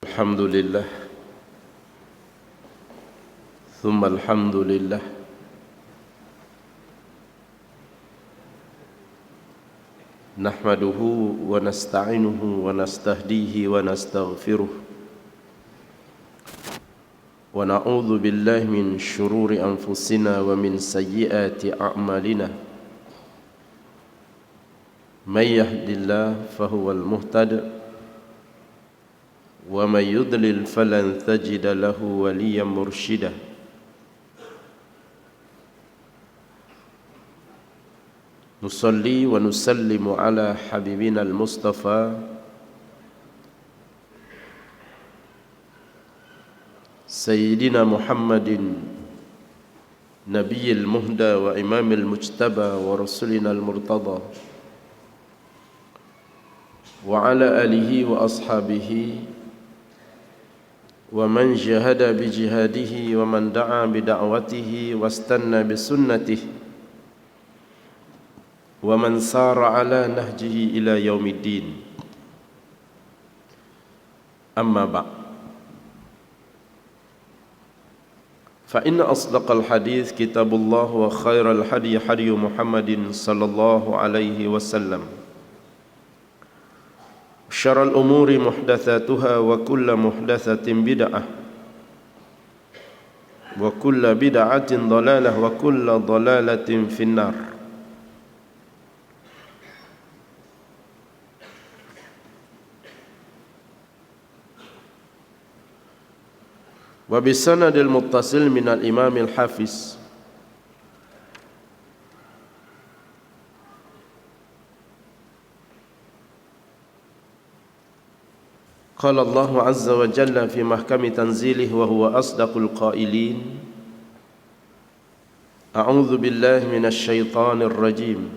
Alhamdulillah, thumma alhamdulillah, nahmaduhu wa nasta'inuhu wa nastahdihi wa nastaghfiruh wa na'udzu billahi min syururi anfusina wa min sayyiati a'malina. May yahdihillahu fahuwal muhtadi wa may yudlil falan tajida lahu waliyyan mursyida. Nusalli wa nusallimu ala habibina al-Mustafa Sayyidina Muhammadin Nabiyil Muhda wa Imamil Mujtaba wa Rasulina al-Murtada wa ala alihi wa ashabihi wa man jahada bi jihadihi wa man da'a bi da'watihi wastanna bi sunnatihi wa man sara ala nahjihi ila yaumiddin. Amma ba'd, fa inna asdaqal hadits kitabullah wa khairal hadi hadi Muhammadin sallallahu alaihi wasallam, syarrul umuri muhdatsatuha wa kullu muhdatsatin bid'ah wa kullu bid'atin dhalalah wa kullu dhalalatin finnar. Wa bisanadil muttasil minal imamil hafiz qala Allahu azza wa jalla fi mahkami tanzilih wa huwa asdaqul qailin, a'udzu billahi minasy syaithanir rajim,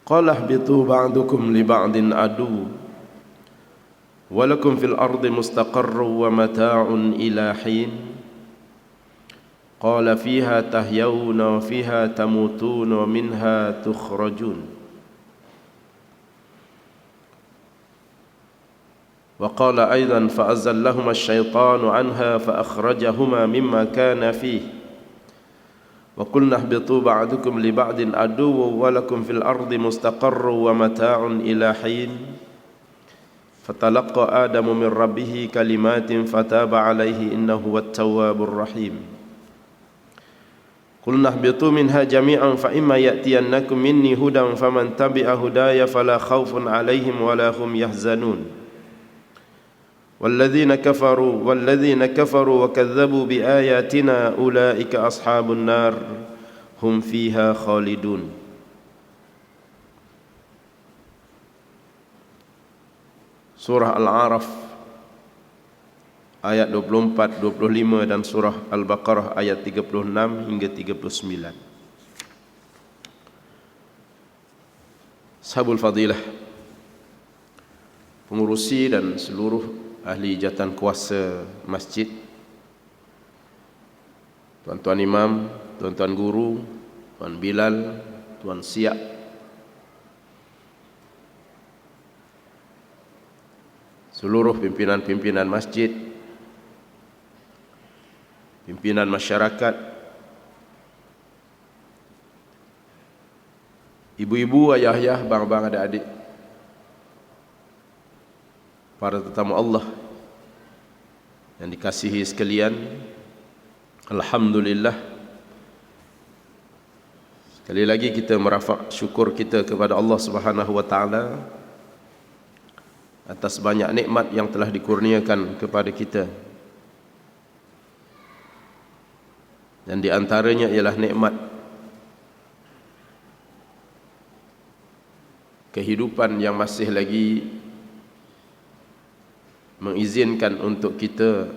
qala ihbitu ba'dukum li ba'din adu walakum fil ardi mustaqarrun wa mata'un ila hin, qala fiha tahyawna wa fiha tamutuna wa minha tukhrajun. Wa qala aidan fa azallahuma asy-syaitanu anha fa akhrajahuma mimma kana fihi wa qulna ihbitu ba'dukum li ba'din aduwwun walakum fil ardi mustaqarrun wa mata'un ila hin, fatalaqqa Adamu min rabbih kalimatin fataba alaihi innahu wat-tawwabur rahim. Qulna ihbitu minha jami'an fa imma ya'tiyannakum minni hudan faman tabi'a hudaya fala khaufun alaihim wala hum yahzanun. Walladzina kafaru wa kadzdzabu biayatina ulaika ashabun nar hum fiha khalidun. Surah Al-A'raf ayat 24, 25 dan surah Al-Baqarah ayat 36 hingga 39. Sahabul Fadilah, pengurusi dan seluruh ahli jawatan kuasa masjid, tuan-tuan imam, tuan-tuan guru, tuan Bilal, tuan Siap, seluruh pimpinan-pimpinan masjid, pimpinan masyarakat, ibu-ibu, ayah-ayah, bang-bang, adik-adik, para tetamu Allah yang dikasihi sekalian, alhamdulillah, sekali lagi kita merafak syukur kita kepada Allah Subhanahu wa taala atas banyak nikmat yang telah dikurniakan kepada kita, dan di antaranya ialah nikmat kehidupan yang masih lagi mengizinkan untuk kita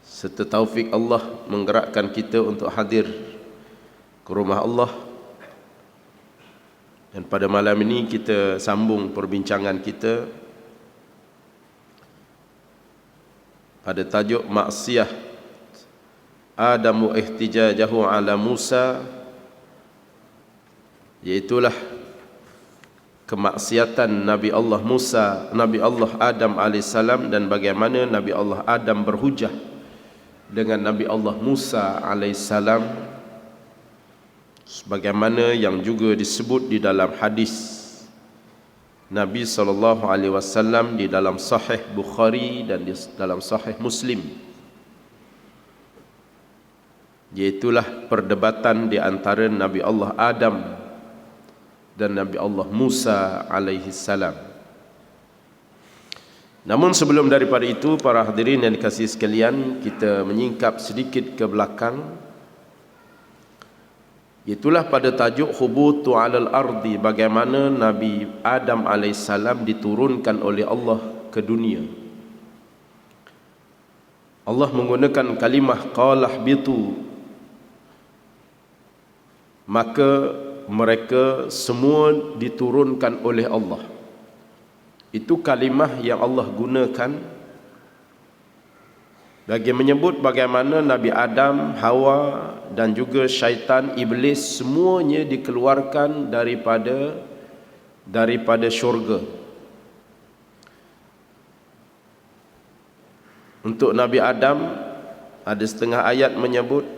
serta taufik Allah menggerakkan kita untuk hadir ke rumah Allah. Dan pada malam ini kita sambung perbincangan kita pada tajuk maksiat Adamu ihtijajahu ala Musa, iaitulah kemaksiatan Nabi Allah Musa, Nabi Allah Adam alaihissalam, dan bagaimana Nabi Allah Adam berhujah dengan Nabi Allah Musa alaihissalam, sebagaimana yang juga disebut di dalam hadis Nabi SAW di dalam Sahih Bukhari dan di dalam Sahih Muslim, iaitulah perdebatan di antara Nabi Allah Adam dan Nabi Allah Musa alaihi salam. Namun sebelum daripada itu, para hadirin yang dikasihi sekalian, kita menyingkap sedikit ke belakang. Itulah pada tajuk hubutu alal ardi, bagaimana Nabi Adam alaihi salam diturunkan oleh Allah ke dunia. Allah menggunakan kalimah qalah bitu, maka mereka semua diturunkan oleh Allah. Itu kalimah yang Allah gunakan bagi menyebut bagaimana Nabi Adam, Hawa dan juga syaitan, iblis, semuanya dikeluarkan daripada syurga. Untuk Nabi Adam, ada setengah ayat menyebut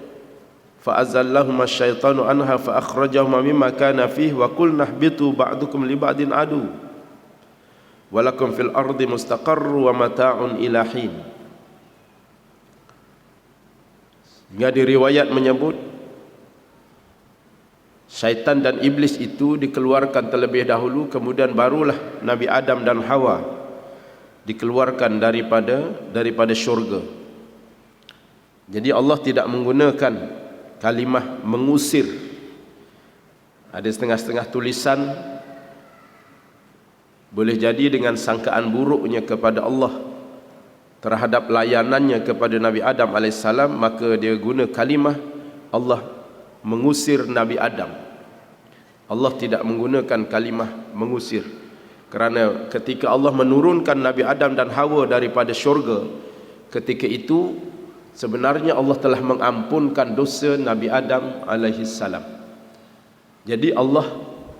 fa'azallahuma syaitanu anha fa'akhrajahuma mimma kana fihi wa qulna ihbitu ba'dukum li ba'din adu walakum fil ardi mustaqarru wa mata'un ila hin. Hingga di riwayat menyebut syaitan dan iblis itu dikeluarkan terlebih dahulu, kemudian barulah Nabi Adam dan Hawa dikeluarkan daripada syurga. Jadi Allah tidak menggunakan kalimah mengusir. Ada setengah-setengah tulisan boleh jadi dengan sangkaan buruknya kepada Allah terhadap layanannya kepada Nabi Adam AS, maka dia guna kalimah Allah mengusir Nabi Adam. Allah tidak menggunakan kalimah mengusir, kerana ketika Allah menurunkan Nabi Adam dan Hawa daripada syurga, ketika itu sebenarnya Allah telah mengampunkan dosa Nabi Adam alaihissalam. Jadi Allah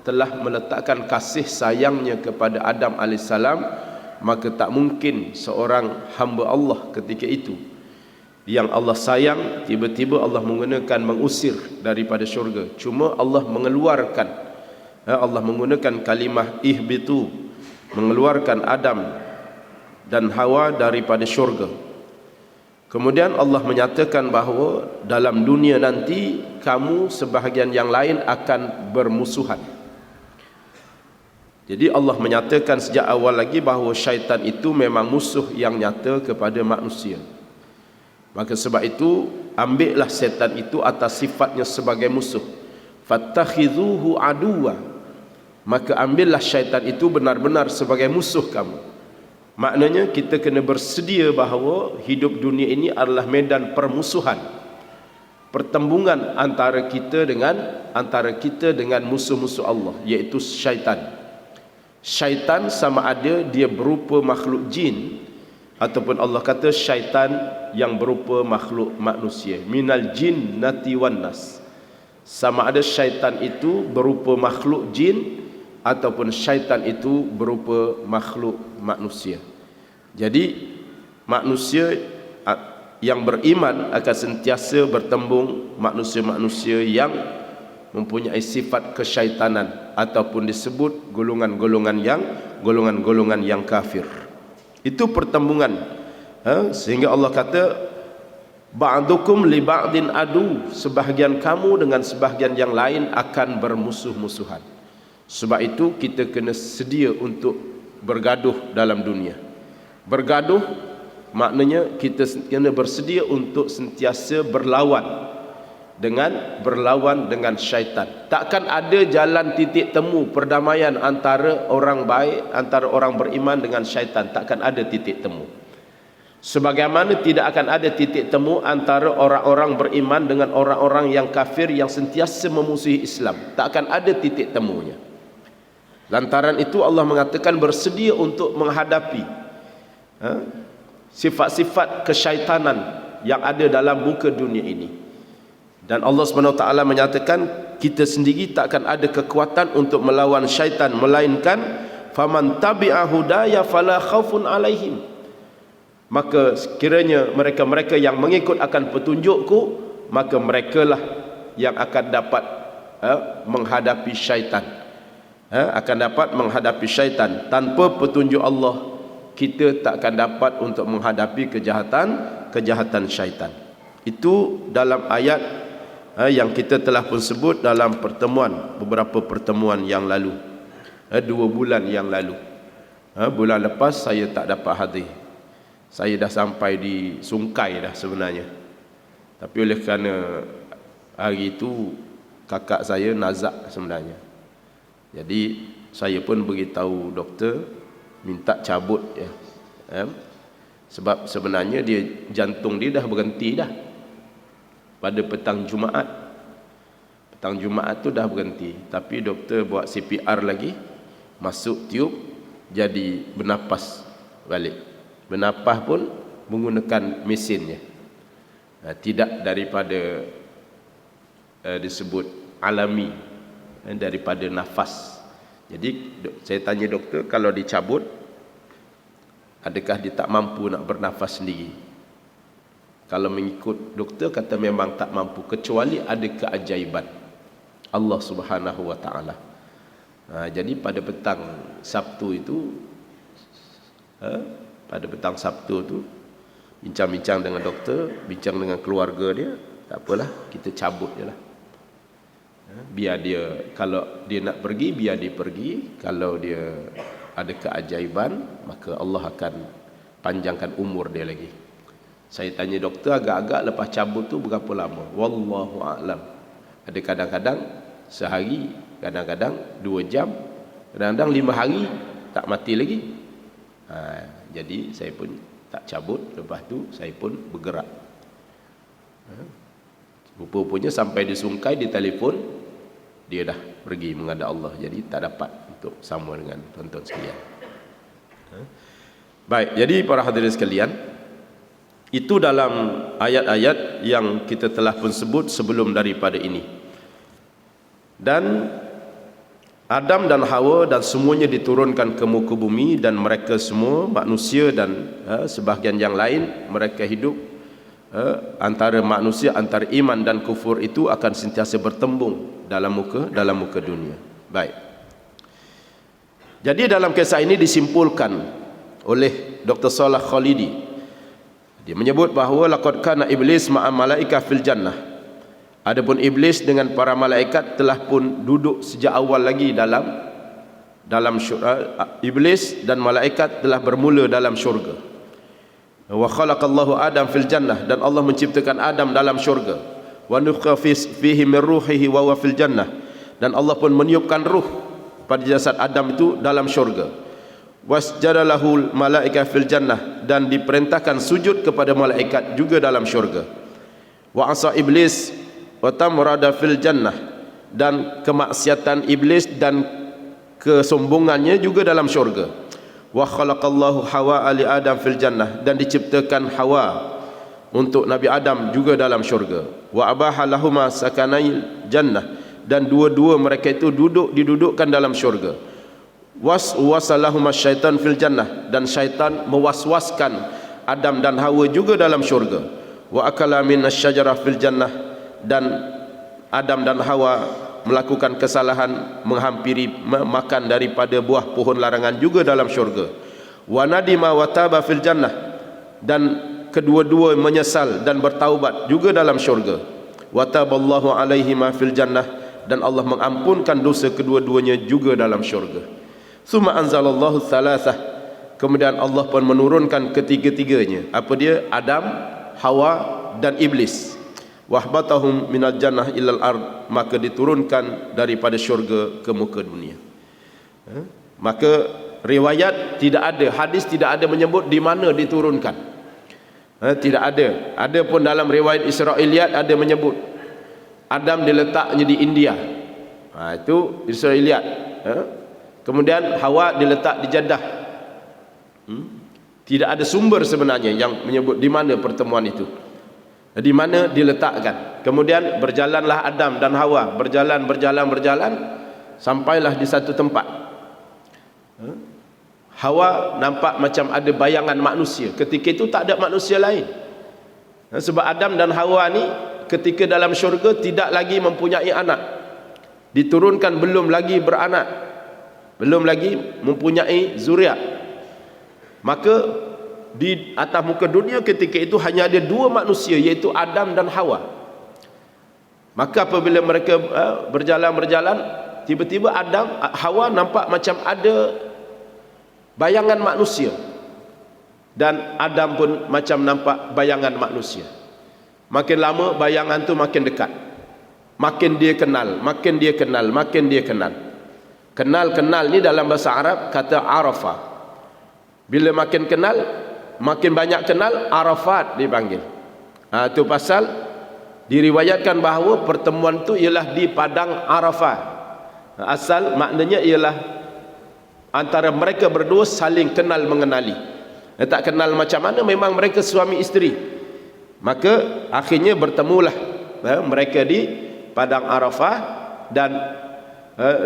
telah meletakkan kasih sayangnya kepada Adam alaihissalam, maka tak mungkin seorang hamba Allah ketika itu yang Allah sayang, tiba-tiba Allah menggunakan mengusir daripada syurga. Cuma Allah mengeluarkan, Allah menggunakan kalimah ihbitu, mengeluarkan Adam dan Hawa daripada syurga. Kemudian Allah menyatakan bahawa dalam dunia nanti kamu sebahagian yang lain akan bermusuhan. Jadi Allah menyatakan sejak awal lagi bahawa syaitan itu memang musuh yang nyata kepada manusia. Maka sebab itu ambillah syaitan itu atas sifatnya sebagai musuh. Fattakhidhuhu aduwa. Maka ambillah syaitan itu benar-benar sebagai musuh kamu. Maknanya kita kena bersedia bahawa hidup dunia ini adalah medan permusuhan, pertembungan antara kita dengan musuh-musuh Allah, iaitu syaitan. Syaitan sama ada dia berupa makhluk jin, ataupun Allah kata syaitan yang berupa makhluk manusia. Minal jinnati wan nas. Sama ada syaitan itu berupa makhluk jin ataupun syaitan itu berupa makhluk manusia. Jadi manusia yang beriman akan sentiasa bertembung manusia-manusia yang mempunyai sifat kesyaitanan ataupun disebut golongan-golongan yang kafir. Itu pertembungan. Sehingga Allah kata ba'dukum li ba'din adu, sebahagian kamu dengan sebahagian yang lain akan bermusuh-musuhan. Sebab itu kita kena sedia untuk bergaduh dalam dunia. Bergaduh maknanya kita kena bersedia untuk sentiasa berlawan dengan syaitan. Takkan ada jalan titik temu perdamaian antara orang baik, antara orang beriman dengan syaitan. Takkan ada titik temu. Sebagaimana tidak akan ada titik temu antara orang-orang beriman dengan orang-orang yang kafir yang sentiasa memusuhi Islam. Tak akan ada titik temunya. Lantaran itu Allah mengatakan bersedia untuk menghadapi sifat-sifat kesyaitanan yang ada dalam muka dunia ini. Dan Allah SWT menyatakan kita sendiri takkan ada kekuatan untuk melawan syaitan, melainkan faman tabi'a hudaya fala khaufun alaihim. Maka sekiranya mereka-mereka yang mengikut akan petunjukku, maka merekalah yang akan dapat menghadapi syaitan. Akan dapat menghadapi syaitan. Tanpa petunjuk Allah, kita takkan dapat untuk menghadapi kejahatan syaitan. Itu dalam ayat yang kita telah pun sebut dalam beberapa pertemuan yang lalu, 2 bulan yang lalu. Bulan lepas saya tak dapat hadir. Saya dah sampai di Sungkai dah sebenarnya, tapi oleh kerana hari itu kakak saya nazak sebenarnya, jadi saya pun beritahu doktor minta cabut ya. Sebab sebenarnya jantung dia dah berhenti dah pada petang Jumaat. Petang Jumaat tu dah berhenti, tapi doktor buat CPR lagi, masuk tiup, jadi bernapas balik. Bernapas pun menggunakan mesinnya, tidak daripada disebut alami, daripada nafas. Jadi saya tanya doktor, kalau dicabut, adakah dia tak mampu nak bernafas sendiri? Kalau mengikut doktor, kata memang tak mampu, kecuali ada keajaiban Allah Subhanahu wa taala. Jadi pada petang Sabtu itu, bincang-bincang dengan doktor, bincang dengan keluarga dia, tak apalah, kita cabut je lah. Biar dia, kalau dia nak pergi, biar dia pergi. Kalau dia ada keajaiban, maka Allah akan panjangkan umur dia lagi. Saya tanya doktor, agak-agak lepas cabut tu berapa lama? Wallahu a'lam. Ada kadang-kadang sehari, kadang-kadang 2 jam, kadang-kadang 5 hari tak mati lagi. Jadi saya pun tak cabut. Lepas tu saya pun bergerak. Rupa-rupanya sampai di Sungkai, di telefon, dia dah pergi menghadap Allah. Jadi tak dapat untuk sama dengan tuan-tuan sekalian. Baik, jadi para hadirin sekalian, itu dalam ayat-ayat yang kita telah pun sebut sebelum daripada ini. Dan Adam dan Hawa dan semuanya diturunkan ke muka bumi, dan mereka semua manusia dan sebahagian yang lain, mereka hidup antara manusia, antara iman dan kufur itu akan sentiasa bertembung dalam muka dunia. Baik. Jadi dalam kisah ini disimpulkan oleh Dr. Salah Khalidi. Dia menyebut bahawa laqad kana iblis ma'a malaika fil jannah. Adapun iblis dengan para malaikat telah pun duduk sejak awal lagi dalam syurga. Iblis dan malaikat telah bermula dalam syurga. Wa khalaqallahu Adam fil jannah, dan Allah menciptakan Adam dalam syurga. Wa nufkha fihi min ruhihi wa huwa fil jannah, dan Allah pun meniupkan ruh pada jasad Adam itu dalam syurga. Wasjada lahul malaika fil jannah, dan diperintahkan sujud kepada malaikat juga dalam syurga. Wa asa iblis wa tamrada fil jannah, dan kemaksiatan iblis dan kesombongannya juga dalam syurga. Wa khalaqallahu Hawa ali Adam fil jannah, dan diciptakan Hawa untuk Nabi Adam juga dalam syurga. Wa abaha lahuma sakanail jannah, dan dua-dua mereka itu didudukkan dalam syurga. Waswasalahuma syaitan fil jannah, dan syaitan mewaswaskan Adam dan Hawa juga dalam syurga. Wa akala minasyajarah fil jannah, dan Adam dan Hawa melakukan kesalahan menghampiri makan daripada buah pohon larangan juga dalam syurga. Wa nadima wa taba fil jannah, dan kedua-dua menyesal dan bertaubat juga dalam syurga. Wa taballahu alaihima fil jannah, dan Allah mengampunkan dosa kedua-duanya juga dalam syurga. Summa anzalallahu thalathah, kemudian Allah pun menurunkan ketiga-tiganya. Apa dia? Adam, Hawa dan iblis. Wahbatahum minal jannah ilal ard, maka diturunkan daripada syurga ke muka dunia. Maka riwayat tidak ada, hadis tidak ada menyebut di mana diturunkan. Tidak ada. Ada pun dalam riwayat Israiliyat ada menyebut Adam diletaknya di India. Itu Israiliyat. Kemudian Hawa diletak di Jeddah. Tidak ada sumber sebenarnya yang menyebut di mana pertemuan itu. di mana diletakkan. Kemudian berjalanlah Adam dan Hawa, berjalan sampailah di satu tempat. Hawa nampak macam ada bayangan manusia. Ketika itu tak ada manusia lain. Sebab Adam dan Hawa ni ketika dalam syurga tidak lagi mempunyai anak. Diturunkan belum lagi beranak, belum lagi mempunyai zuriat. Maka di atas muka dunia ketika itu hanya ada dua manusia, iaitu Adam dan Hawa. Maka apabila mereka berjalan, tiba-tiba Hawa nampak macam ada bayangan manusia, dan Adam pun macam nampak bayangan manusia. Makin lama bayangan tu makin dekat, makin dia kenal. Kenal ni dalam bahasa Arab kata Arafah. Bila makin kenal, makin banyak kenal, Arafat dipanggil. Itu pasal diriwayatkan bahawa pertemuan tu ialah di padang Arafah. Asal maknanya ialah antara mereka berdua saling kenal mengenali. Tak kenal macam mana, memang mereka suami isteri. Maka akhirnya bertemulah mereka di padang Arafah, dan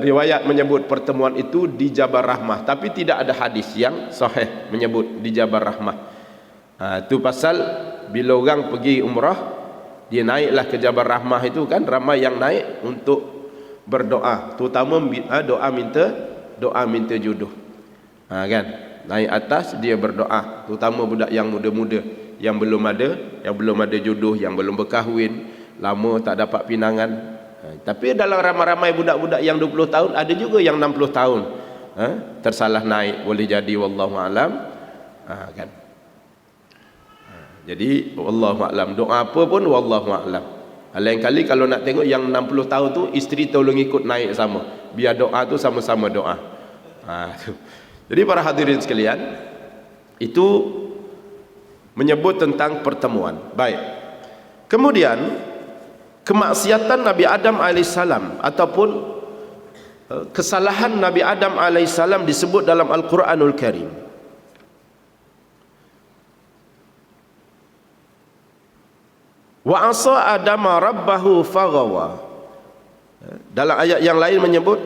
riwayat menyebut pertemuan itu di Jabal Rahmah, tapi tidak ada hadis yang sahih menyebut di Jabal Rahmah. Itu pasal bila orang pergi umrah, dia naiklah ke Jabal Rahmah itu kan, ramai yang naik untuk berdoa, terutama doa minta jodoh. Kan, naik atas dia berdoa, terutama budak yang muda-muda yang belum ada jodoh, yang belum berkahwin, lama tak dapat pinangan. Tapi dalam ramai-ramai budak-budak yang 20 tahun, ada juga yang 60 tahun tersalah naik, boleh jadi wallahu alam. Kan, jadi wallahu alam, doa apa pun wallahu alam. Lain kali kalau nak tengok yang 60 tahun tu, isteri tolong ikut naik sama, biar doa tu sama-sama doa. Jadi para hadirin sekalian, itu menyebut tentang pertemuan. Baik. Kemudian kemaksiatan Nabi Adam alaihissalam ataupun kesalahan Nabi Adam alaihissalam disebut dalam Al-Quranul Karim. Wa asa Adama rabbahu faghawa. Dalam ayat yang lain menyebut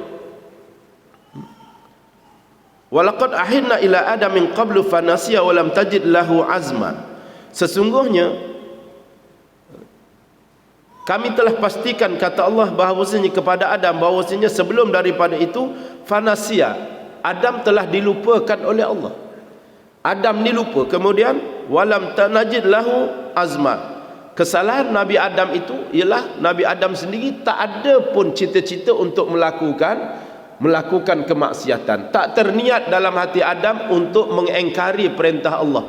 walaqad ahidna ila Adam min qablu fanasiya wa lam tajid lahu azma. Sesungguhnya kami telah pastikan, kata Allah, bahawasanya kepada Adam, bahawasanya sebelum daripada itu fanasia, Adam telah dilupakan oleh Allah. Adam ni lupa. Kemudian walam tanajid lahu azma. Kesalahan Nabi Adam itu ialah Nabi Adam sendiri tak ada pun cita-cita untuk melakukan kemaksiatan. Tak terniat dalam hati Adam untuk mengingkari perintah Allah.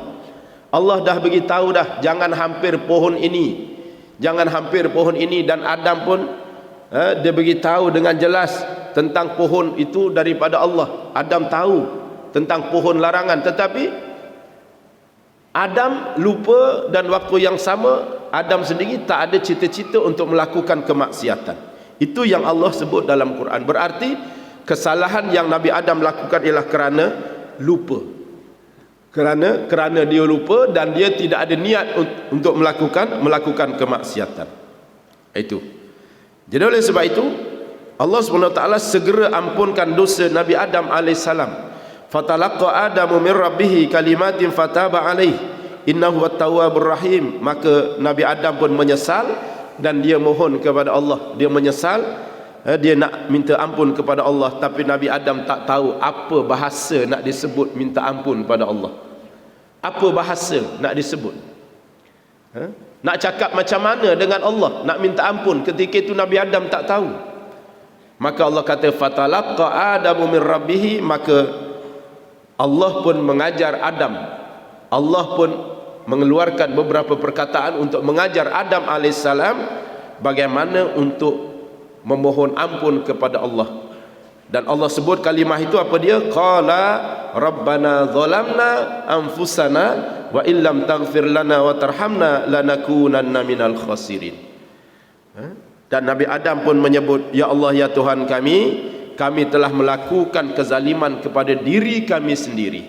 Allah dah beritahu dah, jangan hampir pohon ini, jangan hampir pohon ini, dan Adam pun dia beritahu dengan jelas tentang pohon itu daripada Allah. Adam tahu tentang pohon larangan, tetapi Adam lupa, dan waktu yang sama Adam sendiri tak ada cita-cita untuk melakukan kemaksiatan. Itu yang Allah sebut dalam Quran. Berarti kesalahan yang Nabi Adam lakukan ialah kerana lupa. Kerana dia lupa dan dia tidak ada niat untuk melakukan kemaksiatan. Itu. Jadi oleh sebab itu Allah SWT segera ampunkan dosa Nabi Adam alaihissalam. Fatalaqa Adamu min rabbih kalimatin fataba alaihi innahu at-tawwabur rahim. Maka Nabi Adam pun menyesal dan dia mohon kepada Allah. Dia menyesal, dia nak minta ampun kepada Allah, tapi Nabi Adam tak tahu apa bahasa nak disebut minta ampun pada Allah. Apa bahasa nak disebut? Nak cakap macam mana dengan Allah, nak minta ampun? Ketika itu Nabi Adam tak tahu. Maka Allah kata fatalaqa Adamu min rabbih, maka Allah pun mengajar Adam. Allah pun mengeluarkan beberapa perkataan untuk mengajar Adam alaihissalam bagaimana untuk memohon ampun kepada Allah. Dan Allah sebut kalimah itu apa dia? Qala rabbana zalamna anfusana wa illam taghfir lana wa tarhamna lanakunanna minal khasirin. Dan Nabi Adam pun menyebut, ya Allah, ya Tuhan kami telah melakukan kezaliman kepada diri kami sendiri.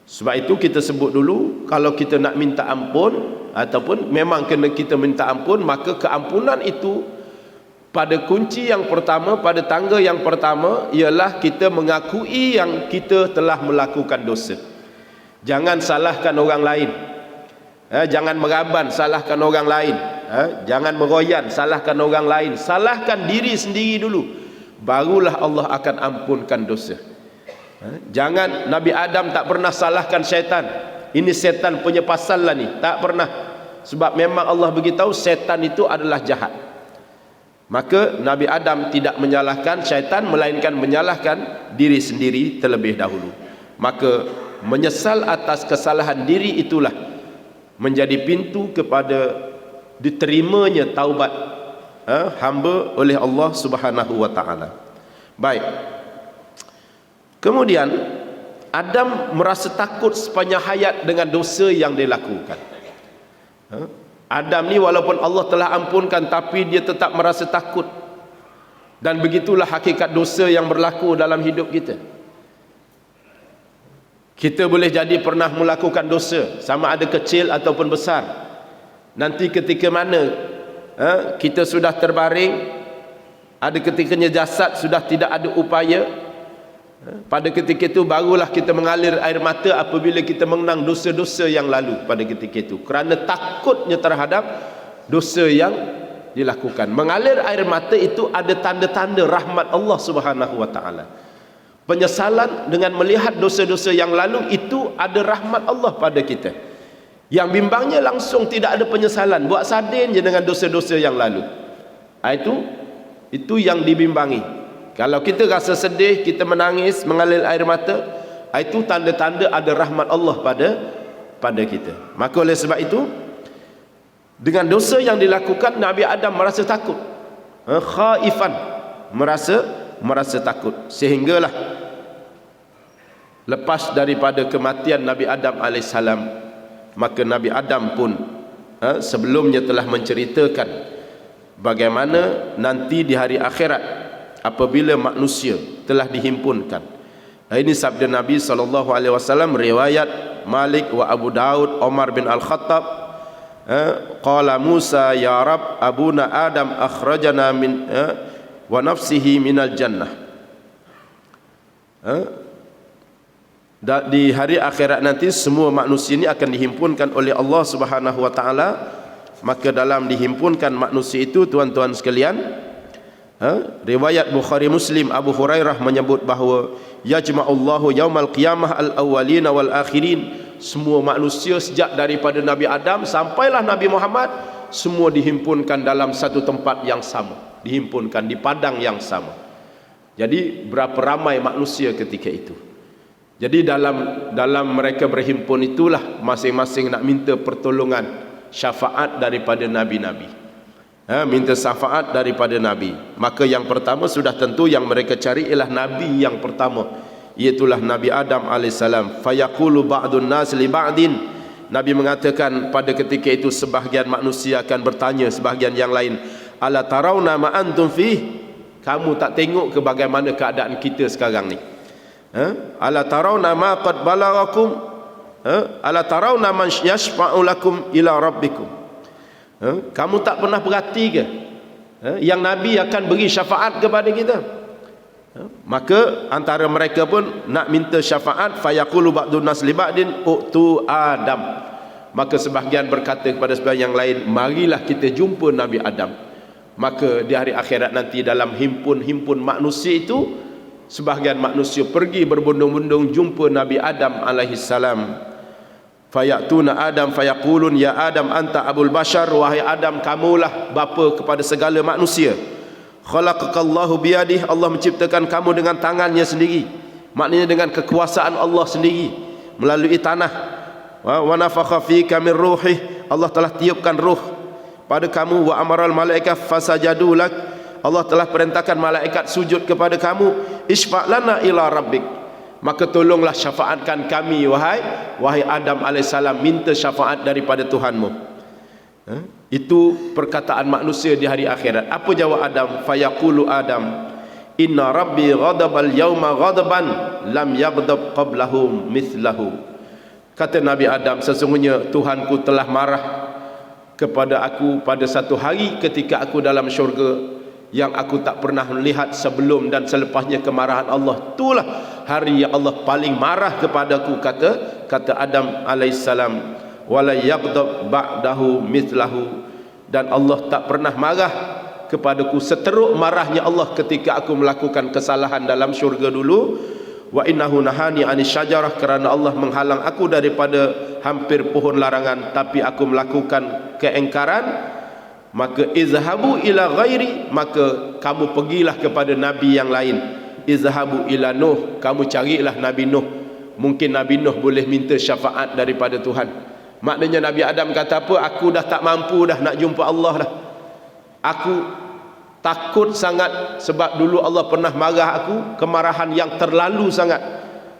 Sebab itu kita sebut dulu, kalau kita nak minta ampun, ataupun memang kena kita minta ampun, maka keampunan itu pada kunci yang pertama, pada tangga yang pertama ialah kita mengakui yang kita telah melakukan dosa. Jangan salahkan orang lain, jangan meraban salahkan orang lain, jangan meroyan salahkan orang lain, salahkan diri sendiri dulu, barulah Allah akan ampunkan dosa. Jangan, Nabi Adam tak pernah salahkan syaitan, ini setan punya pasal lah ni, tak pernah. Sebab memang Allah beritahu setan itu adalah jahat. Maka Nabi Adam tidak menyalahkan syaitan, melainkan menyalahkan diri sendiri terlebih dahulu. Maka menyesal atas kesalahan diri itulah menjadi pintu kepada diterimanya taubat hamba oleh Allah Subhanahu wa taala. Baik. Kemudian Adam merasa takut sepanjang hayat dengan dosa yang dia lakukan. Adam ni walaupun Allah telah ampunkan, tapi dia tetap merasa takut. Dan begitulah hakikat dosa yang berlaku dalam hidup kita. Kita boleh jadi pernah melakukan dosa, sama ada kecil ataupun besar. Nanti ketika mana kita sudah terbaring, ada ketikanya jasad sudah tidak ada upaya, pada ketika itu barulah kita mengalir air mata apabila kita mengenang dosa-dosa yang lalu pada ketika itu, kerana takutnya terhadap dosa yang dilakukan. Mengalir air mata itu ada tanda-tanda rahmat Allah Subhanahu wa taala. Penyesalan dengan melihat dosa-dosa yang lalu itu ada rahmat Allah pada kita. Yang bimbangnya langsung tidak ada penyesalan, buat sadin je dengan dosa-dosa yang lalu. Itu yang dibimbangi. Kalau kita rasa sedih, kita menangis, mengalir air mata, itu tanda-tanda ada rahmat Allah pada kita. Maka oleh sebab itu, dengan dosa yang dilakukan, Nabi Adam merasa takut, khaifan, merasa takut, sehinggalah lepas daripada kematian Nabi Adam AS, maka Nabi Adam pun sebelumnya telah menceritakan bagaimana nanti di hari akhirat apabila manusia telah dihimpunkan. Ini sabda Nabi SAW, riwayat Malik wa Abu Daud, Umar bin Al-Khattab, qala Musa ya Rab abuna Adam akhrajana min wa nafsihi minal jannah. Di hari akhirat nanti semua manusia ini akan dihimpunkan oleh Allah Subhanahu wa taala. Maka dalam dihimpunkan manusia itu, tuan-tuan sekalian, riwayat Bukhari Muslim, Abu Hurairah menyebut bahawa yajma'ullahu yaumal qiyamah al-awwalina wal akhirin. Semua manusia sejak daripada Nabi Adam sampailah Nabi Muhammad, semua dihimpunkan dalam satu tempat yang sama, dihimpunkan di padang yang sama. Jadi berapa ramai manusia ketika itu. Jadi dalam mereka berhimpun itulah masing-masing nak minta pertolongan, syafaat daripada nabi-nabi. Minta syafaat daripada Nabi. Maka yang pertama sudah tentu yang mereka cari ialah Nabi yang pertama, iaitulah Nabi Adam AS. Fayaqulu ba'dun nas li ba'din. Nabi mengatakan pada ketika itu sebahagian manusia akan bertanya sebahagian yang lain, ala tarawna ma antum fih, kamu tak tengok ke bagaimana keadaan kita sekarang ni? Ala tarawna ma qad balaghakum, ala tarawna man yashfa'u lakum ila rabbikum. Kamu tak pernah perhati ke yang Nabi akan beri syafaat kepada kita? Maka antara mereka pun nak minta syafaat. Fayaqulu ba'dun nas li ba'din utu Adam. Maka sebahagian berkata kepada sebahagian yang lain, marilah kita jumpa Nabi Adam. Maka di hari akhirat nanti dalam himpun-himpun manusia itu, sebahagian manusia pergi berbondong-bondong jumpa Nabi Adam alaihissalam. Fayatuna Adam fayaqulun ya Adam anta abul bashar, wahai Adam kamulah bapa kepada segala manusia. Khalaqakallahu biyadih, Allah menciptakan kamu dengan tangannya sendiri, maknanya dengan kekuasaan Allah sendiri melalui tanah. Wa nafakha fika min ruhih, Allah telah tiupkan ruh pada kamu. Wa amaral malaikat fasajadu lak, Allah telah perintahkan malaikat sujud kepada kamu. Isfa' lana ila rabbik, maka tolonglah syafaatkan kami wahai Adam alaihissalam, minta syafaat daripada Tuhanmu. Itu perkataan manusia di hari akhirat. Apa jawab Adam? Fayaqulu Adam, inna rabbi ghadabal yawma ghadaban lam yaghdab qablahu mithlahu. Kata Nabi Adam, sesungguhnya Tuhanku telah marah kepada aku pada satu hari ketika aku dalam syurga yang aku tak pernah melihat sebelum dan selepasnya kemarahan Allah. Itulah hari yang Allah paling marah kepadaku, kata Adam alaihissalam. Wala yaghdab ba'dahu mithlahu, dan Allah tak pernah marah kepadaku seteruk marahnya Allah ketika aku melakukan kesalahan dalam syurga dulu. Wa innahu nahani 'anis syajarah, kerana Allah menghalang aku daripada hampir pohon larangan, tapi aku melakukan keengkaran. Maka izhabu ila ghairi, maka kamu pergilah kepada nabi yang lain. Izhabu ila Nuh, kamu carilah Nabi Nuh. Mungkin Nabi Nuh boleh minta syafaat daripada Tuhan. Maknanya Nabi Adam kata apa? Aku dah tak mampu dah nak jumpa Allah dah. Aku takut sangat sebab dulu Allah pernah marah aku, kemarahan yang terlalu sangat.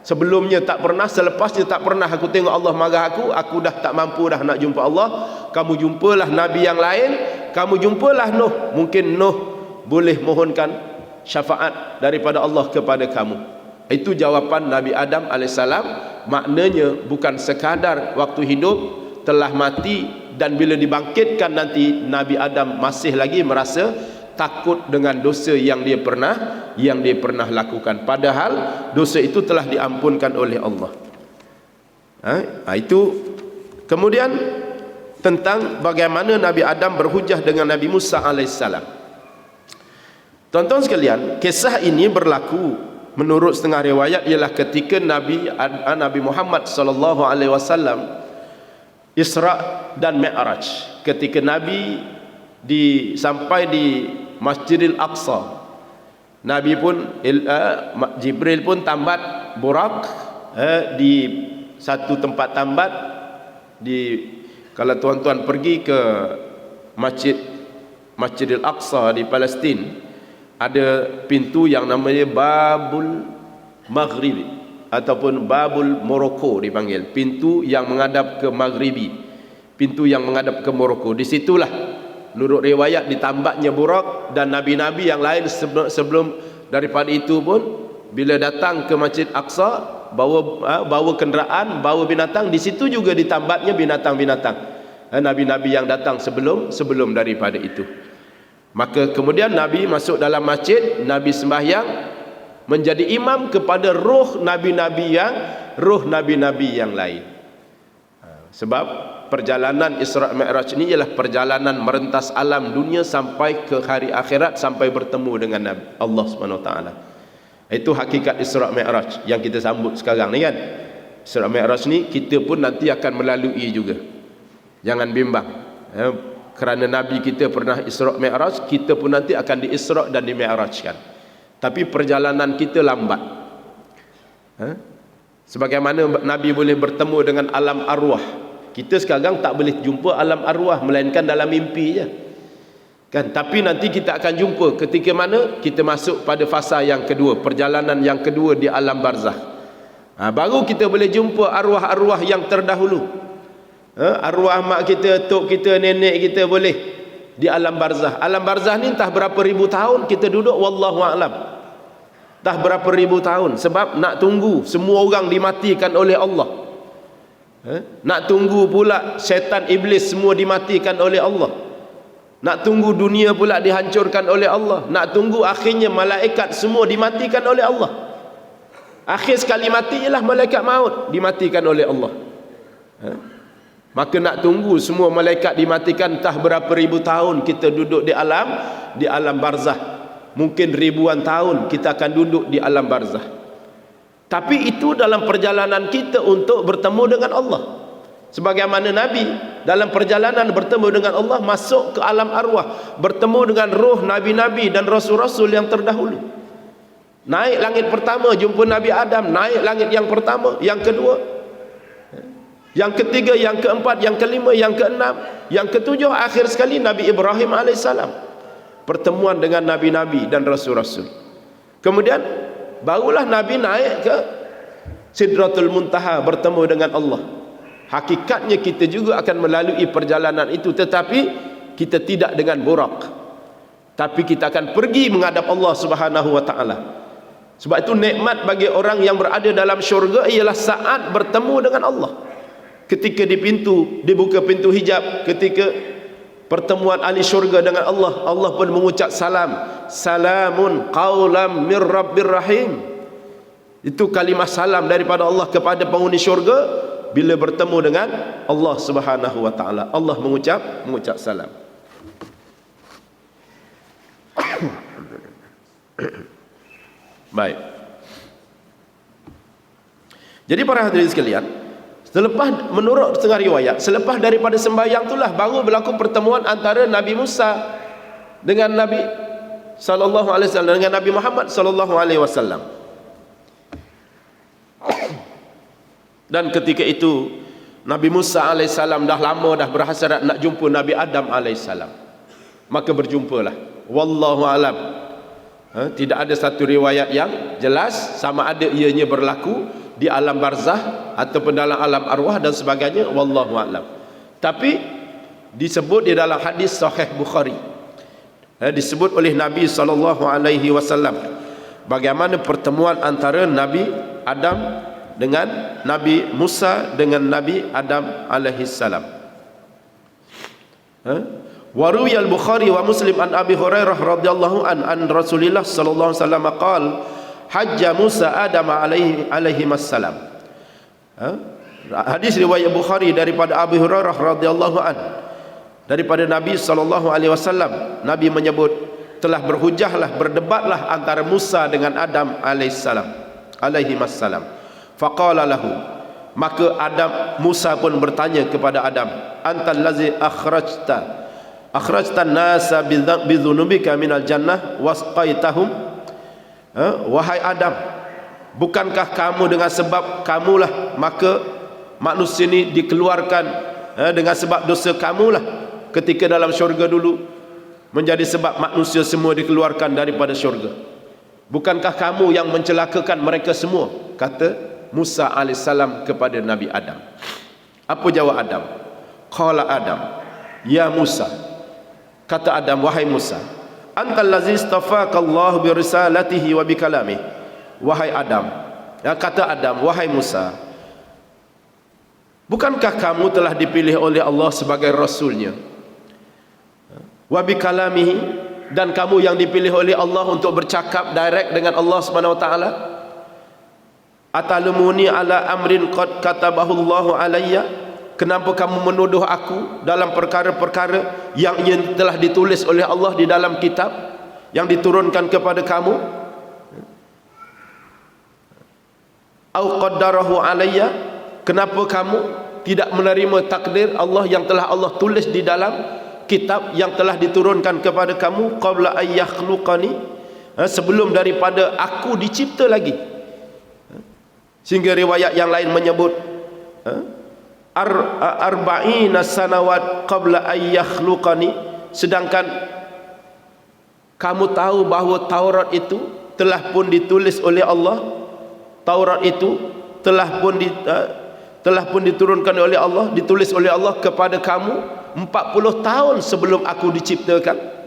Sebelumnya tak pernah, selepasnya tak pernah aku tengok Allah marah aku dah tak mampu dah nak jumpa Allah. Kamu jumpalah Nabi yang lain, kamu jumpalah Nuh. Mungkin Nuh boleh mohonkan syafaat daripada Allah kepada kamu. Itu jawapan Nabi Adam alaihissalam. Maknanya bukan sekadar waktu hidup telah mati, dan bila dibangkitkan nanti Nabi Adam masih lagi merasa takut dengan dosa yang dia pernah lakukan, padahal dosa itu telah diampunkan oleh Allah. Itu kemudian tentang bagaimana Nabi Adam berhujah dengan Nabi Musa alaihissalam. Tuan-tuan sekalian, kisah ini berlaku menurut setengah riwayat ialah ketika Nabi Muhammad sallallahu alaihi wasallam Isra dan Mi'raj. Ketika Nabi sampai di Masjidil Aqsa, Nabi pun Jibril pun tambat burak di satu tempat tambat kalau tuan-tuan pergi ke Masjidil Aqsa di Palestin, ada pintu yang namanya Babul Maghribi ataupun Babul Morocco dipanggil, pintu yang menghadap ke Maghribi, pintu yang menghadap ke Morocco. Disitulah menurut riwayat ditambatnya burak, dan nabi-nabi yang lain sebelum daripada itu pun bila datang ke Masjid Aqsa bawa kenderaan, bawa binatang, di situ juga ditambatnya binatang-binatang. Nabi-nabi yang datang sebelum daripada itu. Maka kemudian Nabi masuk dalam masjid, Nabi sembahyang, menjadi imam kepada roh nabi-nabi yang lain. Sebab perjalanan Isra Mi'raj ini ialah perjalanan merentas alam dunia sampai ke hari akhirat, sampai bertemu dengan Allah SWT. Itu hakikat Isra Mi'raj yang kita sambut sekarang ni kan. Isra Mi'raj ni kita pun nanti akan melalui juga. Jangan bimbang. Kerana Nabi kita pernah Isra Mi'raj, kita pun nanti akan di Isra dan di Mi'rajkan. Tapi perjalanan kita lambat. Sebagaimana Nabi boleh bertemu dengan alam arwah, kita sekarang tak boleh jumpa alam arwah melainkan dalam mimpi je kan. Tapi nanti kita akan jumpa ketika mana kita masuk pada fasa yang kedua, perjalanan yang kedua di alam barzah. Baru kita boleh jumpa arwah-arwah yang terdahulu. Arwah mak kita, tok kita, nenek kita boleh di alam barzah. Alam barzah ni entah berapa ribu tahun kita duduk, wallahu a'lam. Entah berapa ribu tahun, sebab nak tunggu semua orang dimatikan oleh Allah. Nak tunggu pula syaitan iblis semua dimatikan oleh Allah. Nak tunggu dunia pula dihancurkan oleh Allah. Nak tunggu akhirnya malaikat semua dimatikan oleh Allah. Akhir sekali mati ialah malaikat maut dimatikan oleh Allah. Maka nak tunggu semua malaikat dimatikan, entah berapa ribu tahun kita duduk di alam barzah. Mungkin ribuan tahun kita akan duduk di alam barzah. Tapi itu dalam perjalanan kita untuk bertemu dengan Allah. Sebagaimana Nabi dalam perjalanan bertemu dengan Allah, masuk ke alam arwah, bertemu dengan roh nabi-nabi dan rasul-rasul yang terdahulu. Naik langit pertama jumpa Nabi Adam, naik langit yang pertama, yang kedua, yang ketiga, yang keempat, yang kelima, yang keenam, yang ketujuh, akhir sekali Nabi Ibrahim alaihissalam. Pertemuan dengan nabi-nabi dan rasul-rasul. Kemudian barulah Nabi naik ke Sidratul Muntaha bertemu dengan Allah. Hakikatnya kita juga akan melalui perjalanan itu, tetapi kita tidak dengan burak, tapi kita akan pergi menghadap Allah Subhanahu wa taala. Sebab itu nikmat bagi orang yang berada dalam syurga ialah saat bertemu dengan Allah. Ketika dibuka pintu hijab, ketika pertemuan ahli syurga dengan Allah, Allah pun mengucap salam, salamun qaulam mir rabbir rahim. Itu kalimah salam daripada Allah kepada penghuni syurga bila bertemu dengan Allah Subhanahu wa taala. Allah mengucap salam. Baik. Jadi para hadirin sekalian, selepas menurut setengah riwayat, selepas daripada sembahyang itulah baru berlaku pertemuan antara Nabi Musa dengan Nabi sallallahu alaihi wasallam, dengan Nabi Muhammad sallallahu alaihi wasallam. Dan ketika itu Nabi Musa alaihissalam dah lama dah berhasrat nak jumpa Nabi Adam alaihissalam. Maka berjumpalah. Wallahu alam. Tidak ada satu riwayat yang jelas sama ada ianya berlaku di alam barzah ataupun dalam alam arwah dan sebagainya, wallahu alam. Tapi disebut di dalam hadis sahih Bukhari, disebut oleh Nabi sallallahu alaihi wasallam bagaimana pertemuan antara Nabi Adam dengan Nabi Musa dengan Nabi Adam alaihi salam. Wa ruwiya al-Bukhari wa Muslim an Abi Hurairah radhiyallahu an Rasulillah sallallahu alaihi wasallam qala hajja Musa Adam alaihi wassalam. Hadis riwayat Bukhari daripada Abu Hurairah radhiyallahu an, daripada Nabi sallallahu alaihi wasallam, Nabi menyebut telah berhujahlah, berdebatlah antara Musa dengan Adam alaihi wassalam. Faqala lahu, maka Musa pun bertanya kepada Adam, antal ladzi akhrajta nasa bidzunubika minal jannah wasqaitahum. Wahai Adam, bukankah kamu dengan sebab kamulah maka manusia ini dikeluarkan, dengan sebab dosa kamulah ketika dalam syurga dulu menjadi sebab manusia semua dikeluarkan daripada syurga. Bukankah kamu yang mencelakakan mereka semua? Kata Musa alaihissalam kepada Nabi Adam. Apa jawab Adam? Qala Adam, ya Musa. Kata Adam, wahai Musa, antal ladzi istafaka Allah bi risalatihi wa bi kalamihi. Wahai Adam, kata Adam, wahai Musa, bukankah kamu telah dipilih oleh Allah sebagai rasulnya? Wa bi kalamihi, dan kamu yang dipilih oleh Allah untuk bercakap direct dengan Allah Subhanahu wa taala. Atalumuni ala amrin qad katabahu Allahu alayya. Kenapa kamu menuduh aku dalam perkara-perkara yang telah ditulis oleh Allah di dalam kitab yang diturunkan kepada kamu? Au qaddarahu alayya, kenapa kamu tidak menerima takdir Allah yang telah Allah tulis di dalam kitab yang telah diturunkan kepada kamu qabla ay yakhluqani, sebelum daripada aku dicipta lagi? Sehingga riwayat yang lain menyebut arba'ina sanawat qabla ay yakhluqani, sedangkan kamu tahu bahawa Taurat itu telah pun ditulis oleh Allah. Taurat itu telah pun diturunkan oleh Allah, ditulis oleh Allah kepada kamu 40 tahun sebelum aku diciptakan.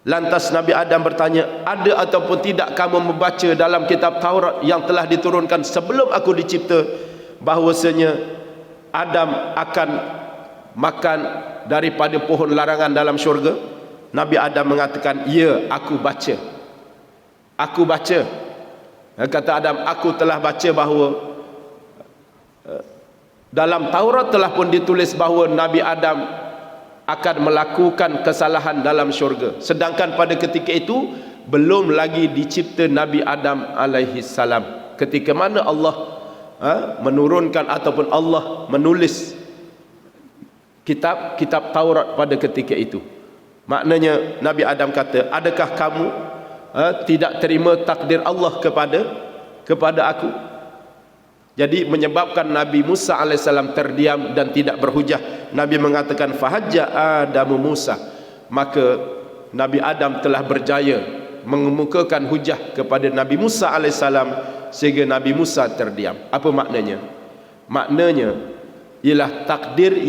Lantas Nabi Adam bertanya, ada ataupun tidak kamu membaca dalam kitab Taurat yang telah diturunkan sebelum aku dicipta bahwasanya Adam akan makan daripada pohon larangan dalam syurga? Nabi Adam mengatakan, ya, aku baca. Kata Adam, aku telah baca bahawa dalam Taurat telah pun ditulis bahawa Nabi Adam akan melakukan kesalahan dalam syurga. Sedangkan pada ketika itu belum lagi dicipta Nabi Adam alaihi salam. Ketika mana Allah menurunkan ataupun Allah menulis kitab Taurat pada ketika itu. Maknanya Nabi Adam kata, adakah kamu tidak terima takdir Allah kepada aku? Jadi menyebabkan Nabi Musa alaihissalam terdiam dan tidak berhujah. Nabi mengatakan fahajja Adamu Musa, maka Nabi Adam telah berjaya mengemukakan hujah kepada Nabi Musa alaihissalam sehingga Nabi Musa terdiam. Apa maknanya? Maknanya ialah takdir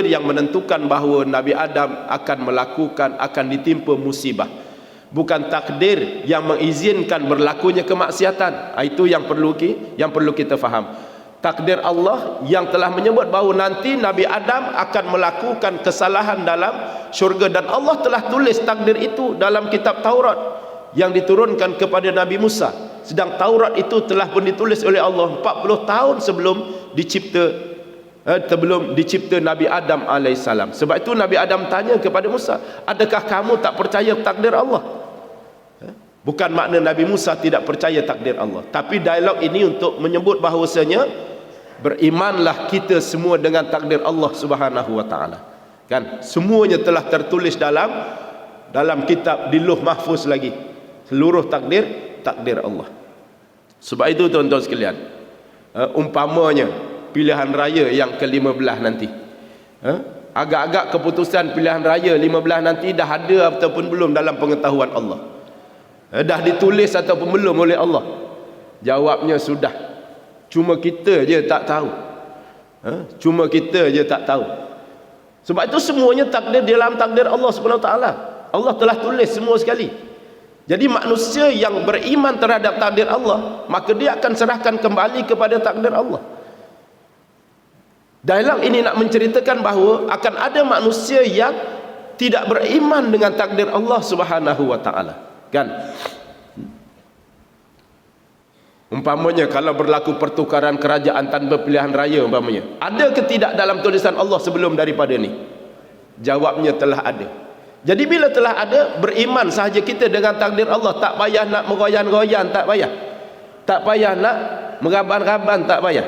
yang menentukan bahawa Nabi Adam akan ditimpa musibah. Bukan takdir yang mengizinkan berlakunya kemaksiatan. Itu yang perlu kita faham. takdir Allah yang telah menyebut bahawa nanti Nabi Adam akan melakukan kesalahan dalam syurga, dan Allah telah tulis takdir itu dalam kitab Taurat yang diturunkan kepada Nabi Musa. Sedang Taurat itu telah pun ditulis oleh Allah 40 tahun sebelum dicipta Nabi Adam alaihissalam. Sebab itu Nabi Adam tanya kepada Musa, adakah kamu tak percaya takdir Allah? Bukan makna Nabi Musa tidak percaya takdir Allah, tapi dialog ini untuk menyebut bahawasanya berimanlah kita semua dengan takdir Allah Subhanahu wa taala. Kan? Semuanya telah tertulis dalam kitab di Lauh Mahfuz lagi. Seluruh takdir Allah. Sebab itu tuan-tuan sekalian, umpamanya pilihan raya yang ke-15 nanti, agak-agak keputusan pilihan raya 15 nanti dah ada ataupun belum dalam pengetahuan Allah? Dah ditulis ataupun belum oleh Allah? Jawabnya sudah. Cuma kita je tak tahu. Cuma kita je tak tahu. Sebab itu semuanya takdir dalam takdir Allah Subhanahu Wa Taala. Allah telah tulis semua sekali. Jadi manusia yang beriman terhadap takdir Allah, maka dia akan serahkan kembali kepada takdir Allah. Dialog ini nak menceritakan bahawa akan ada manusia yang tidak beriman dengan takdir Allah Subhanahu Wa Taala. Kan? Umpamanya kalau berlaku pertukaran kerajaan tanpa pilihan raya umpamanya, ada ke tidak dalam tulisan Allah sebelum daripada ni? Jawabnya telah ada. Jadi bila telah ada, beriman sahaja kita dengan takdir Allah, tak payah nak meroyan-royan, tak payah. Tak payah nak meraban-raban, tak payah.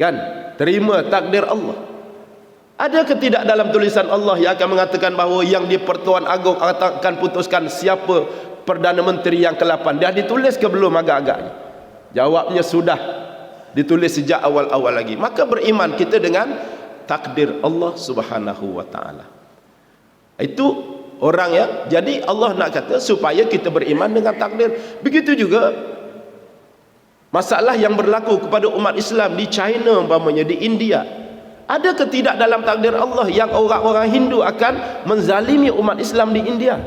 Kan? Terima takdir Allah. Ada ke tidak dalam tulisan Allah yang akan mengatakan bahawa yang di Pertuan Agong akan putuskan siapa Perdana Menteri yang ke-8? Dah ditulis ke belum agak-agaknya? Jawabnya sudah ditulis sejak awal-awal lagi. Maka beriman kita dengan takdir Allah Subhanahu wa taala. Itu orang ya. Jadi Allah nak kata supaya kita beriman dengan takdir. Begitu juga masalah yang berlaku kepada umat Islam di China umpamanya, di India. Ada ke tidak dalam takdir Allah yang orang-orang Hindu akan menzalimi umat Islam di India?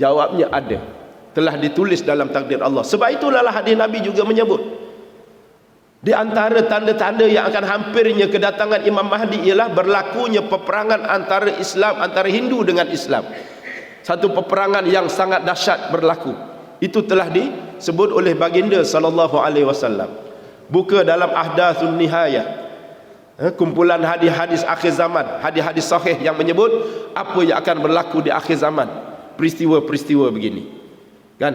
Jawabnya ada. Telah ditulis dalam takdir Allah. Sebab itulah hadis Nabi juga menyebut, di antara tanda-tanda yang akan hampirnya kedatangan Imam Mahdi ialah berlakunya peperangan antara Islam, antara Hindu dengan Islam. Satu peperangan yang sangat dahsyat berlaku. Itu telah disebut oleh baginda sallallahu alaihi wasallam. Buka dalam Ahdathun Nihayah, kumpulan hadis-hadis akhir zaman, hadis-hadis sahih yang menyebut apa yang akan berlaku di akhir zaman. Peristiwa-peristiwa begini. Kan?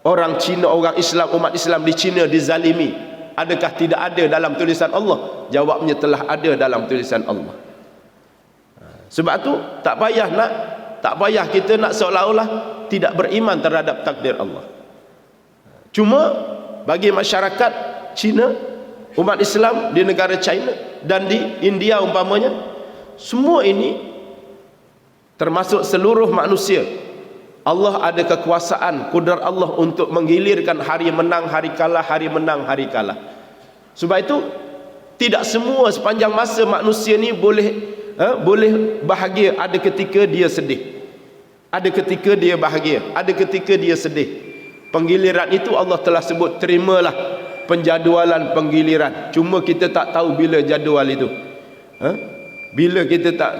Orang Cina, orang Islam, umat Islam di Cina dizalimi. Adakah tidak ada dalam tulisan Allah? Jawabnya telah ada dalam tulisan Allah. Sebab tu tak payah kita nak seolah-olah tidak beriman terhadap takdir Allah. Cuma bagi masyarakat Cina, umat Islam di negara China dan di India umpamanya, semua ini termasuk seluruh manusia, Allah ada kekuasaan, kudrat Allah untuk menggilirkan hari menang, hari kalah, hari menang, hari kalah. Sebab itu tidak semua sepanjang masa manusia ni boleh bahagia. Ada ketika dia sedih, ada ketika dia bahagia, ada ketika dia sedih. Penggiliran itu Allah telah sebut, terimalah penjadualan penggiliran. Cuma kita tak tahu bila jadual itu. Bila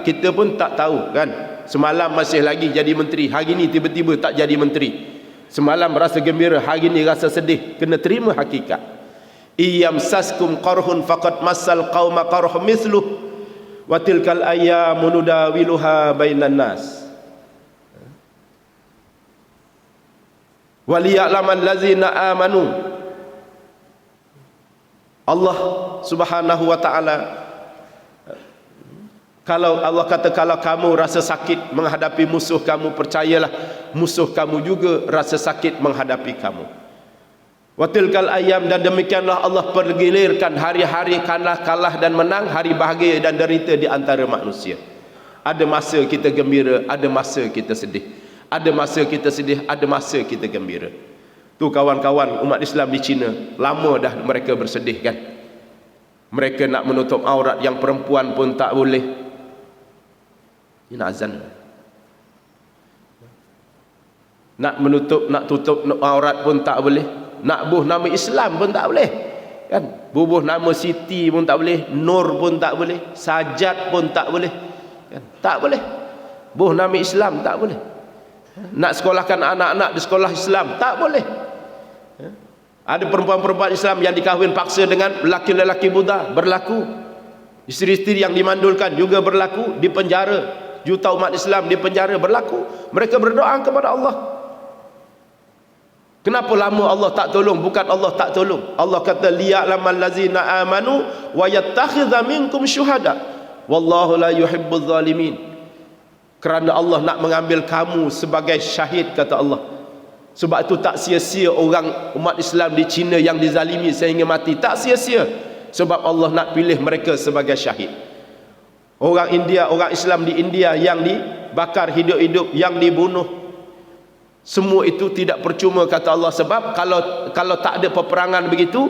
kita pun tak tahu kan. Semalam masih lagi jadi menteri, hari ni tiba-tiba tak jadi menteri. Semalam rasa gembira, hari ni rasa sedih. Kena terima hakikat. Iyamsaskum qarhun faqad massal qauma qarh mithluh wa tilkal ayyamu nudawiluha bainan nas. Waliya'lamal ladzina amanu. Allah Subhanahu wa taala, kalau Allah kata, kalau kamu rasa sakit menghadapi musuh kamu, percayalah musuh kamu juga rasa sakit menghadapi kamu. Watilkal ayam, dan demikianlah Allah pergilirkan hari-hari kalah dan menang, hari bahagia dan derita di antara manusia. Ada masa kita gembira, ada masa kita sedih. Ada masa kita sedih, ada masa kita gembira. Tu kawan-kawan umat Islam di China, lama dah mereka bersedih kan. Mereka nak menutup aurat yang perempuan pun tak boleh. Ini azan. Nak tutup aurat pun tak boleh. Nak buh nama Islam pun tak boleh. Kan? Bubuh nama Siti pun tak boleh, Nur pun tak boleh, Sajat pun tak boleh. Kan? Tak boleh. Bubuh nama Islam tak boleh. Nak sekolahkan anak-anak di sekolah Islam tak boleh. Ada perempuan-perempuan Islam yang dikahwin paksa dengan lelaki-lelaki Buddha, berlaku. Isteri-isteri yang dimandulkan juga berlaku, di penjara. Juta umat Islam di penjara, berlaku. Mereka berdoa kepada Allah. Kenapa lama Allah tak tolong? Bukan Allah tak tolong. Allah kata liya'lamal ladzina amanu wa yattakhidha minkum syuhada wallahu la yuhibbuz zalimin. Kerana Allah nak mengambil kamu sebagai syahid, kata Allah. Sebab itu tak sia-sia orang umat Islam di China yang dizalimi sehingga mati. Tak sia-sia. Sebab Allah nak pilih mereka sebagai syahid. Orang India, orang Islam di India yang dibakar hidup-hidup, yang dibunuh, semua itu tidak percuma, kata Allah. Sebab kalau tak ada peperangan begitu,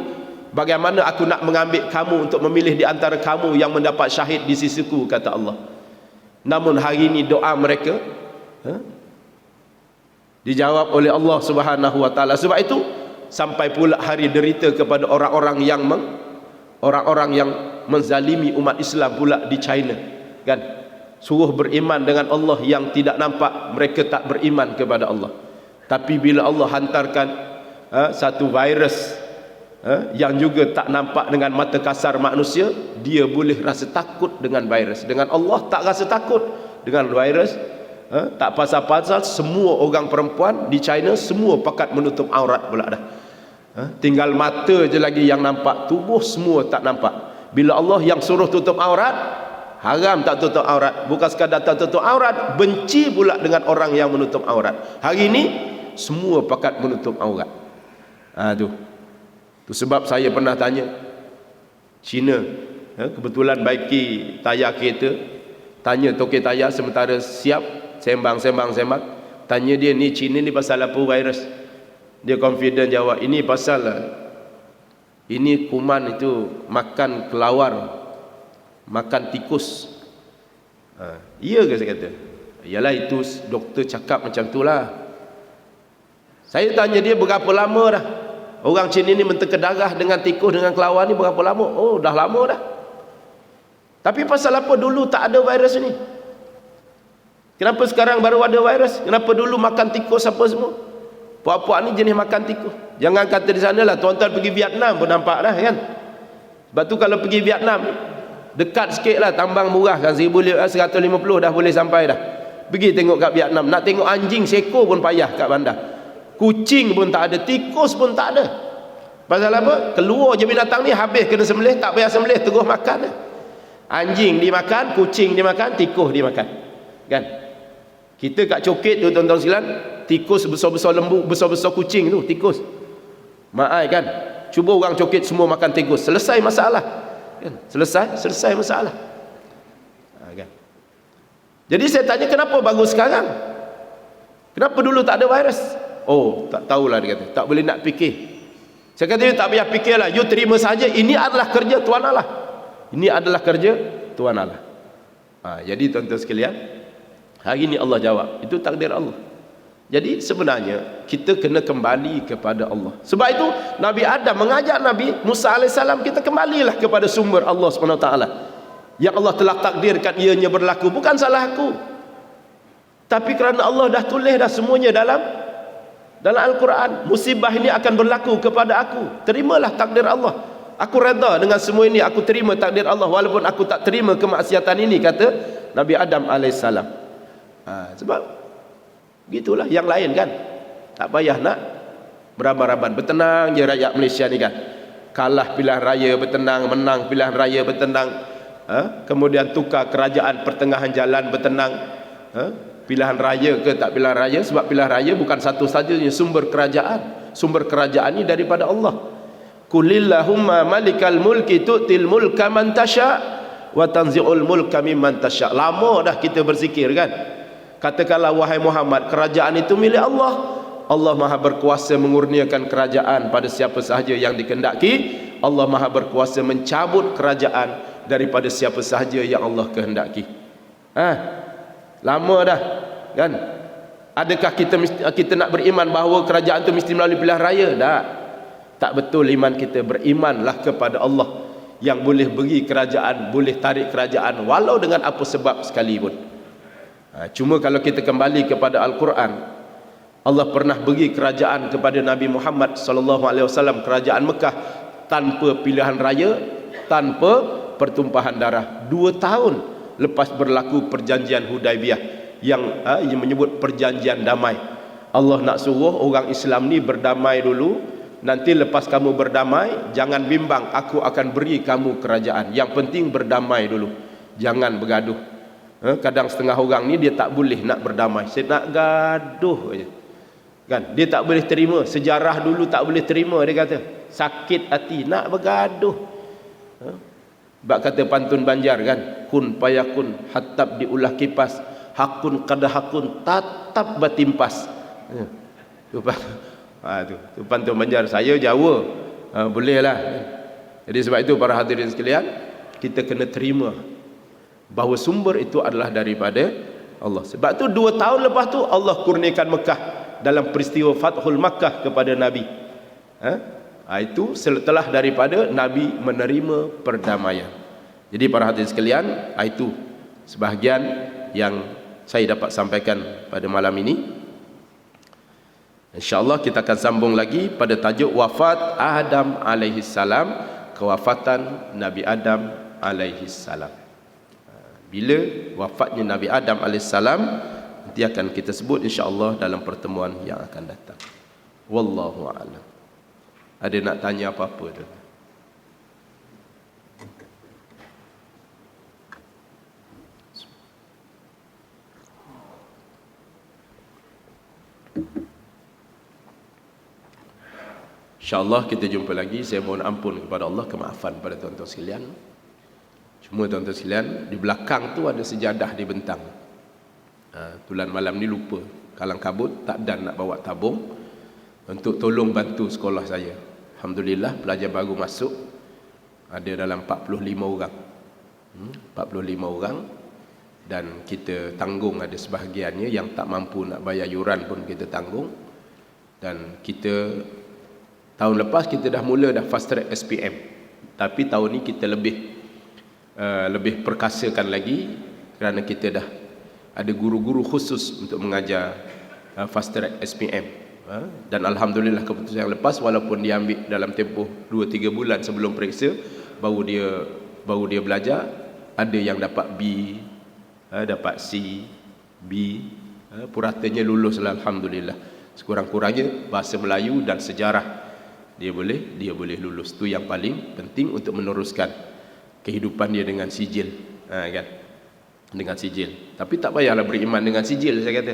bagaimana aku nak mengambil kamu untuk memilih di antara kamu yang mendapat syahid di sisiku, kata Allah. Namun hari ini doa mereka dijawab oleh Allah Subhanahu wa taala. Sebab itu sampai pula hari derita kepada orang-orang yang menzalimi umat Islam pula di China, kan? Suruh beriman dengan Allah yang tidak nampak, mereka tak beriman kepada Allah. Tapi bila Allah hantarkan satu virus yang juga tak nampak dengan mata kasar manusia, dia boleh rasa takut dengan virus. Dengan Allah tak rasa takut dengan virus. Tak pasal-pasal semua orang perempuan di China semua pakat menutup aurat pula dah. Tinggal mata je lagi yang nampak, tubuh semua tak nampak. Bila Allah yang suruh tutup aurat, haram tak tutup aurat. Bukan sekadar tak tutup aurat, benci pula dengan orang yang menutup aurat. Hari ini semua pakat menutup aurat. Tu sebab saya pernah tanya Cina, kebetulan baiki tayar kereta, tanya tokek tayar sementara siap sembang. Tanya dia, ni Cina ni pasal apa virus? Dia confident jawab, ini pasal ini kuman itu makan kelawar, makan tikus. Iya ke saya kata? Yalah, itu doktor cakap macam tu lah. Saya tanya dia, berapa lama dah orang Cina ni menteka darah dengan tikus, dengan kelawar ni, berapa lama? Oh, dah lama dah. Tapi pasal apa dulu tak ada virus ni? Kenapa sekarang baru ada virus? Kenapa dulu makan tikus apa semua? Puak-puak ni jenis makan tikus. Jangan kata di sana lah, tuan-tuan pergi Vietnam pun nampak dah, kan? Sebab tu kalau pergi Vietnam, dekat sikit lah, tambang murah kan, 150 dah boleh sampai dah. Pergi tengok kat Vietnam, nak tengok anjing seekor pun payah kat bandar. Kucing pun tak ada, tikus pun tak ada. Pasal apa? Keluar je binatang ni, habis kena sembelih, tak payah sembelih, terus makan. Anjing dimakan, kucing dimakan, tikus dimakan, kan? Kita kat Coket tu tuan-tuan sekalian, tikus besar-besar lembu, besar-besar kucing tu, tikus. Maai kan? Cuba orang Coket semua makan tikus, selesai masalah, kan? Selesai masalah. Kan? Jadi saya tanya, kenapa bagus sekarang? Kenapa dulu tak ada virus? Oh, tak tahulah, dia kata. Tak boleh nak fikir. Saya kata, tak payah fikirlah, you terima saja, ini adalah kerja Tuhan Allah. Ini adalah kerja Tuhan Allah. Jadi tuan-tuan sekalian, hari ini Allah jawab, itu takdir Allah. Jadi sebenarnya kita kena kembali kepada Allah. Sebab itu Nabi Adam mengajak Nabi Musa AS, kita kembalilah kepada sumber Allah SWT, yang Allah telah takdirkan ianya berlaku. Bukan salah aku, tapi kerana Allah dah tulis dah semuanya dalam Al-Quran. Musibah ini akan berlaku kepada aku, terimalah takdir Allah. Aku redha dengan semua ini, aku terima takdir Allah walaupun aku tak terima kemaksiatan ini, kata Nabi Adam AS. Sebab gitulah yang lain, kan? Tak payah nak beraban-raban. Bertenang je rakyat Malaysia ni, kan? Kalah pilihan raya bertenang, menang pilihan raya bertenang, kemudian tukar kerajaan pertengahan jalan bertenang. Pilihan raya ke tak pilihan raya? Sebab pilihan raya bukan satu-satunya sumber kerajaan. Sumber kerajaan ini daripada Allah. Kulillahumma malikal mulki tu'til mulka man tasha' wa tanzi'ul mulka mimman tasha'. Lama dah kita berzikir, kan? Katakanlah, wahai Muhammad, kerajaan itu milik Allah. Allah Maha berkuasa mengurniakan kerajaan pada siapa sahaja yang dikehendaki. Allah Maha berkuasa mencabut kerajaan daripada siapa sahaja yang Allah kehendaki. Lama dah, kan? Adakah kita nak beriman bahawa kerajaan itu mesti melalui pilihan raya? Tak. Tak betul iman kita. Berimanlah kepada Allah yang boleh beri kerajaan, boleh tarik kerajaan walau dengan apa sebab sekalipun. Cuma kalau kita kembali kepada Al-Quran, Allah pernah beri kerajaan kepada Nabi Muhammad SAW, kerajaan Mekah, tanpa pilihan raya, tanpa pertumpahan darah. 2 tahun lepas berlaku perjanjian Hudaibiyah yang menyebut perjanjian damai. Allah nak suruh orang Islam ni berdamai dulu. Nanti lepas kamu berdamai, jangan bimbang, aku akan beri kamu kerajaan. Yang penting berdamai dulu, jangan bergaduh. Kadang setengah orang ni dia tak boleh nak berdamai, saya nak gaduh aja. Kan? Dia tak boleh terima, sejarah dulu tak boleh terima, dia kata. Sakit hati, nak bergaduh. Bak kata pantun Banjar kan, kun payakun hattab diulah kipas, hakun kada hakun tatap batimpas. Tu pantun Banjar, saya Jawa, boleh lah. Jadi sebab itu para hadirin sekalian, kita kena terima bahawa sumber itu adalah daripada Allah. Sebab tu 2 tahun lepas tu Allah kurniakan Mekah dalam peristiwa Fathul Makkah kepada Nabi. Itu setelah daripada Nabi menerima perdamaian. Jadi para hadirin sekalian, itu sebahagian yang saya dapat sampaikan pada malam ini. InsyaAllah kita akan sambung lagi pada tajuk wafat Adam alaihi salam, kewafatan Nabi Adam alaihi salam. Bila wafatnya Nabi Adam alaihi salam, nanti akan kita sebut insyaAllah dalam pertemuan yang akan datang. Wallahu a'lam. Ada nak tanya apa-apa tu? InsyaAllah kita jumpa lagi. Saya mohon ampun kepada Allah, kemaafan pada tuan-tuan sekalian. Cuma tuan-tuan sekalian, di belakang tu ada sejadah dibentang. Tulan malam ni lupa kalang kabut, tak dan nak bawa tabung untuk tolong bantu sekolah saya. Alhamdulillah pelajar baru masuk ada dalam 45 orang. 45 orang, dan kita tanggung ada sebahagiannya yang tak mampu nak bayar yuran pun kita tanggung. Dan kita tahun lepas kita dah mula dah fast track SPM, tapi tahun ni kita lebih perkasakan lagi kerana kita dah ada guru-guru khusus untuk mengajar fast track SPM. Dan alhamdulillah keputusan yang lepas, walaupun dia ambil dalam tempoh 2-3 bulan sebelum periksa, baru dia belajar, ada yang dapat B, dapat C, B, puratanya lulus lah alhamdulillah. Sekurang-kurangnya bahasa Melayu dan sejarah dia boleh lulus. Tu yang paling penting untuk meneruskan kehidupan dia dengan sijil, kan? Dengan sijil. Tapi tak payahlah beriman dengan sijil, saya kata,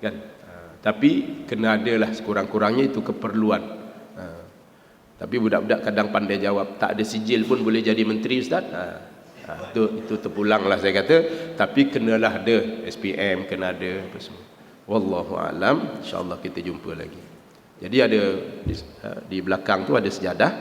kan? Tapi kena adalah sekurang-kurangnya itu keperluan. Tapi budak-budak kadang pandai jawab, tak ada sijil pun boleh jadi menteri ustaz. Itu terpulanglah saya kata. Tapi kenalah ada SPM, kena ada apa semua. Wallahu a'lam. InsyaAllah kita jumpa lagi. Jadi ada di belakang tu ada sejadah,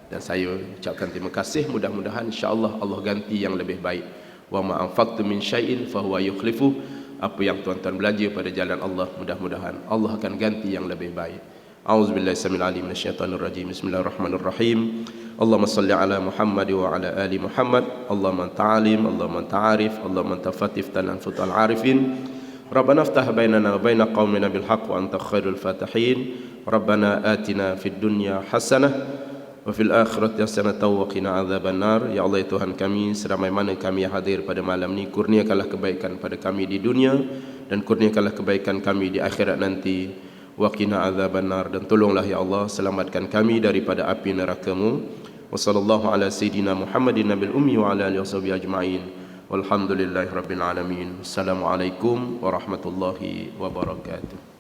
dan saya ucapkan terima kasih. Mudah-mudahan insya-Allah Allah ganti yang lebih baik. Wa ma anfaqtu min syai'in fa huwa yukhlifu. Apa yang tuan-tuan belanja pada jalan Allah, mudah-mudahan Allah akan ganti yang lebih baik. A'udzubillahi samil alim minasyaitonir rajim. Bismillahirrahmanirrahim. Allahumma salli ala Muhammad wa ala ali Muhammad. Allahumma anta alim, Allahumma anta arif, Allahumma anta fatif tanan futal arifin. Rabbana aftah bainana wa baina qaumina bil haqq wa anta khairul fatihin. Rabbana atina fid dunya hasanah wa fil akhirati hasanah wa qina adzabannar. Ya Allah, ya Tuhan kami, seramai mana kami yang hadir pada malam ni, kurniakanlah kebaikan pada kami di dunia, dan kurniakanlah kebaikan kami di akhirat nanti. Wa qina adzabannar, dan tolonglah ya Allah selamatkan kami daripada api neraka-Mu. Wa sallallahu ala sayidina Muhammadin nabil ummi wa ala alihi washabihi ajma'in. Walhamdulillahirabbil alamin. Assalamualaikum warahmatullahi wabarakatuh.